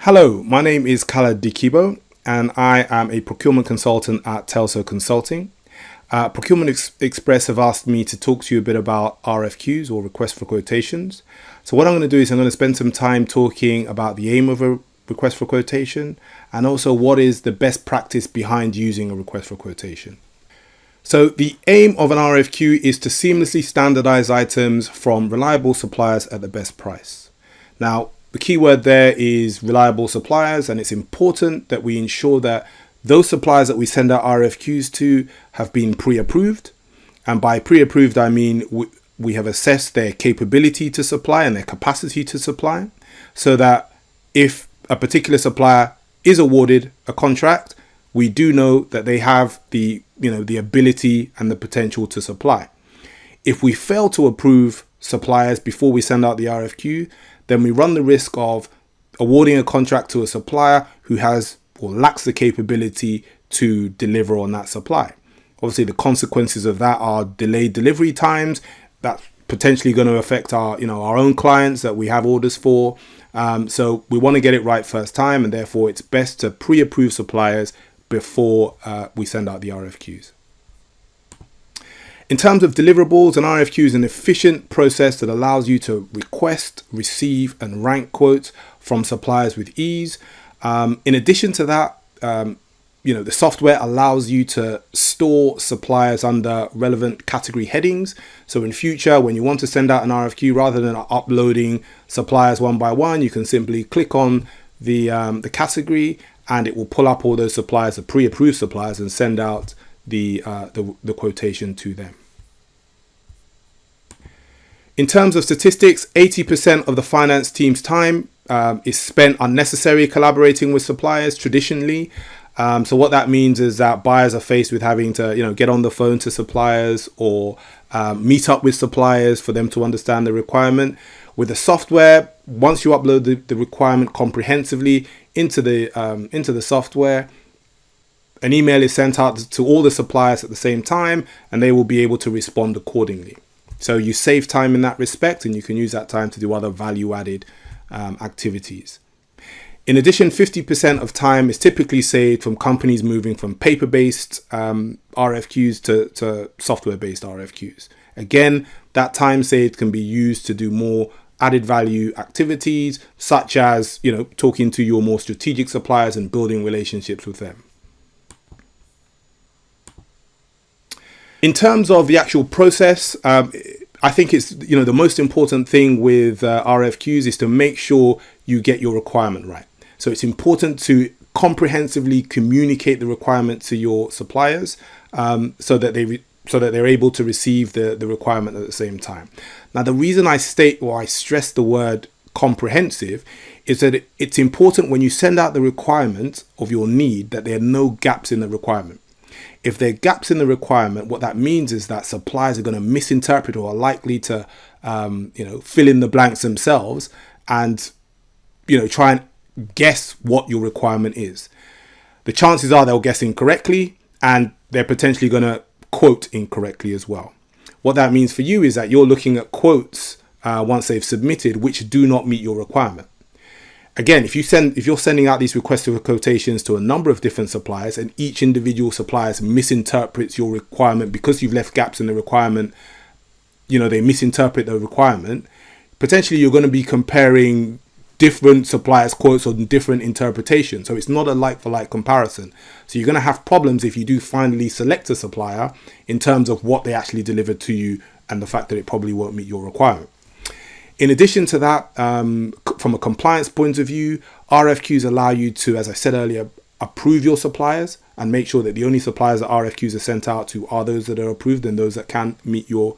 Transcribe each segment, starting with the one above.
Hello, my name is Kala Dikibo and I am a procurement consultant at Telso Consulting. Procurement Express have asked me to talk to you a bit about RFQs or requests for quotations. So what I'm going to do is I'm going to spend some time talking about the aim of a request for quotation and also what is the best practice behind using a request for quotation. So the aim of an RFQ is to seamlessly standardize items from reliable suppliers at the best price. Now, the key word there is reliable suppliers, and it's important that we ensure that those suppliers that we send out RFQs to have been pre-approved. And by pre-approved, I mean we have assessed their capability to supply and their capacity to supply, so that if a particular supplier is awarded a contract, we do know that they have the ability and the potential to supply. If we fail to approve suppliers before we send out the RFQ, then we run the risk of awarding a contract to a supplier who has or lacks the capability to deliver on that supply. Obviously, the consequences of that are delayed delivery times. That's potentially going to affect our own clients that we have orders for. So we want to get it right first time, and therefore it's best to pre-approve suppliers before we send out the RFQs. In terms of deliverables, an RFQ is an efficient process that allows you to request, receive, and rank quotes from suppliers with ease. In addition to that, the software allows you to store suppliers under relevant category headings. So in future, when you want to send out an RFQ, rather than uploading suppliers one by one, you can simply click on the category, and it will pull up all those suppliers, the pre-approved suppliers, and send out the quotation to them. In terms of statistics, 80% of the finance team's time is spent unnecessarily collaborating with suppliers traditionally. So what that means is that buyers are faced with having to get on the phone to suppliers or meet up with suppliers for them to understand the requirement. With the software, once you upload the requirement comprehensively into the software, an email is sent out to all the suppliers at the same time, and they will be able to respond accordingly. So you save time in that respect, and you can use that time to do other value-added activities. In addition, 50% of time is typically saved from companies moving from paper-based RFQs to software-based RFQs. Again, that time saved can be used to do more added value activities, such as talking to your more strategic suppliers and building relationships with them. In terms of the actual process, I think it's the most important thing with RFQs is to make sure you get your requirement right. So it's important to comprehensively communicate the requirement to your suppliers so that they're able to receive the requirement at the same time. Now, the reason I stress the word comprehensive is that it's important when you send out the requirement of your need that there are no gaps in the requirement. If there are gaps in the requirement, what that means is that suppliers are going to misinterpret or are likely to, fill in the blanks themselves and, try and guess what your requirement is. The chances are they'll guess incorrectly, and they're potentially going to quote incorrectly as well. What that means for you is that you're looking at quotes once they've submitted, which do not meet your requirement. Again, if you're sending out these requests for quotations to a number of different suppliers, and each individual supplier misinterprets your requirement because you've left gaps in the requirement, they misinterpret the requirement, potentially you're going to be comparing different suppliers' quotes on different interpretations. So it's not a like-for-like comparison. So you're going to have problems if you do finally select a supplier in terms of what they actually delivered to you and the fact that it probably won't meet your requirement. In addition to that, from a compliance point of view, RFQs allow you to, as I said earlier, approve your suppliers and make sure that the only suppliers that RFQs are sent out to are those that are approved and those that can meet your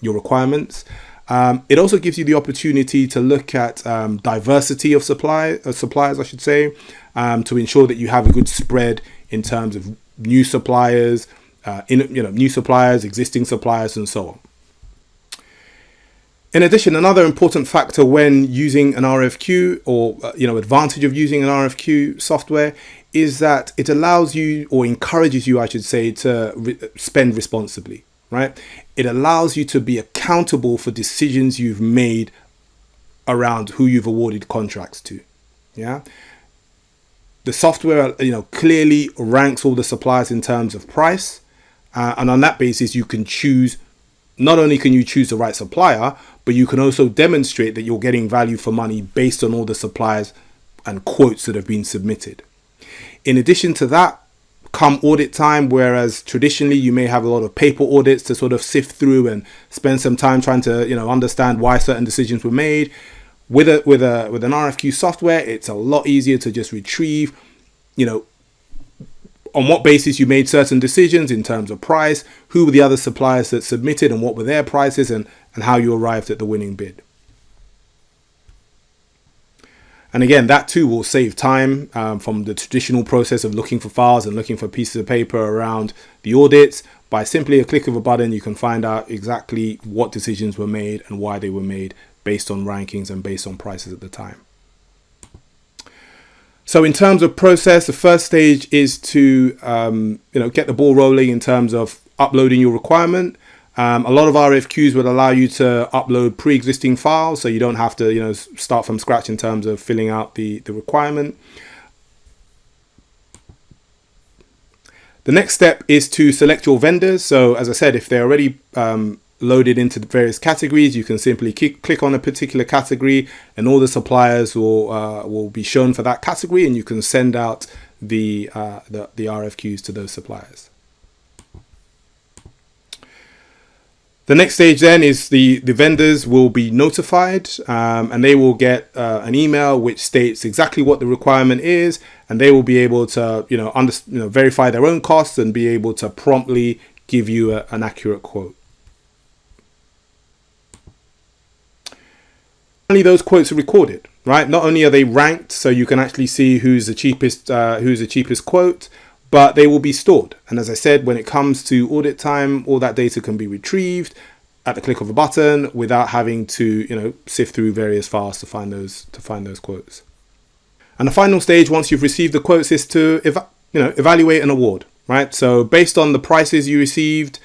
requirements. It also gives you the opportunity to look at diversity of suppliers, to ensure that you have a good spread in terms of new suppliers, existing suppliers, and so on. In addition, another important factor when using an RFQ or advantage of using an RFQ software is that it allows you, or encourages you, I should say, to spend responsibly, right? It allows you to be accountable for decisions you've made around who you've awarded contracts to. Yeah. The software, clearly ranks all the suppliers in terms of price. And on that basis, you can choose, not only can you choose the right supplier, but you can also demonstrate that you're getting value for money based on all the suppliers and quotes that have been submitted. In addition to that, come audit time, whereas traditionally you may have a lot of paper audits to sort of sift through and spend some time trying to, understand why certain decisions were made. With an RFQ software, it's a lot easier to just retrieve, on what basis you made certain decisions in terms of price, who were the other suppliers that submitted and what were their prices, and how you arrived at the winning bid. And again, that too will save time from the traditional process of looking for files and looking for pieces of paper around the audits. By simply a click of a button, you can find out exactly what decisions were made and why they were made based on rankings and based on prices at the time. So in terms of process, the first stage is to get the ball rolling in terms of uploading your requirement. A lot of RFQs would allow you to upload pre-existing files, so you don't have to start from scratch in terms of filling out the requirement. The next step is to select your vendors. So as I said, if they're already loaded into the various categories, you can simply click on a particular category and all the suppliers will be shown for that category, and you can send out the RFQs to those suppliers. The next stage then is the vendors will be notified and they will get an email which states exactly what the requirement is, and they will be able to verify their own costs and be able to promptly give you an accurate quote. Only those quotes are recorded, right? Not only are they ranked, so you can actually see who's the cheapest quote, but they will be stored. And as I said, when it comes to audit time, all that data can be retrieved at the click of a button without having to, sift through various files to find those quotes. And the final stage, once you've received the quotes, is to evaluate an award, right? So based on the prices you received,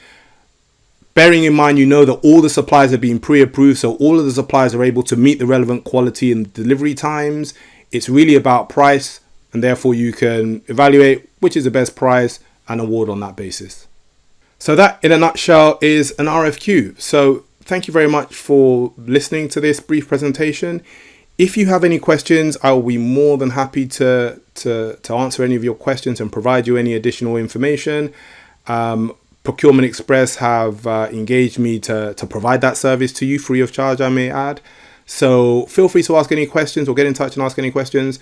bearing in mind, that all the suppliers have been pre-approved, so all of the suppliers are able to meet the relevant quality and delivery times. It's really about price, and therefore you can evaluate which is the best price and award on that basis. So that, in a nutshell, is an RFQ. So thank you very much for listening to this brief presentation. If you have any questions, I will be more than happy to answer any of your questions and provide you any additional information. Procurement Express have engaged me to provide that service to you free of charge, I may add. So feel free to ask any questions or get in touch and ask any questions.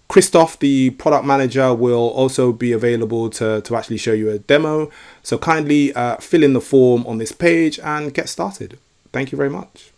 Christoph, the product manager, will also be available to actually show you a demo. So kindly fill in the form on this page and get started. Thank you very much.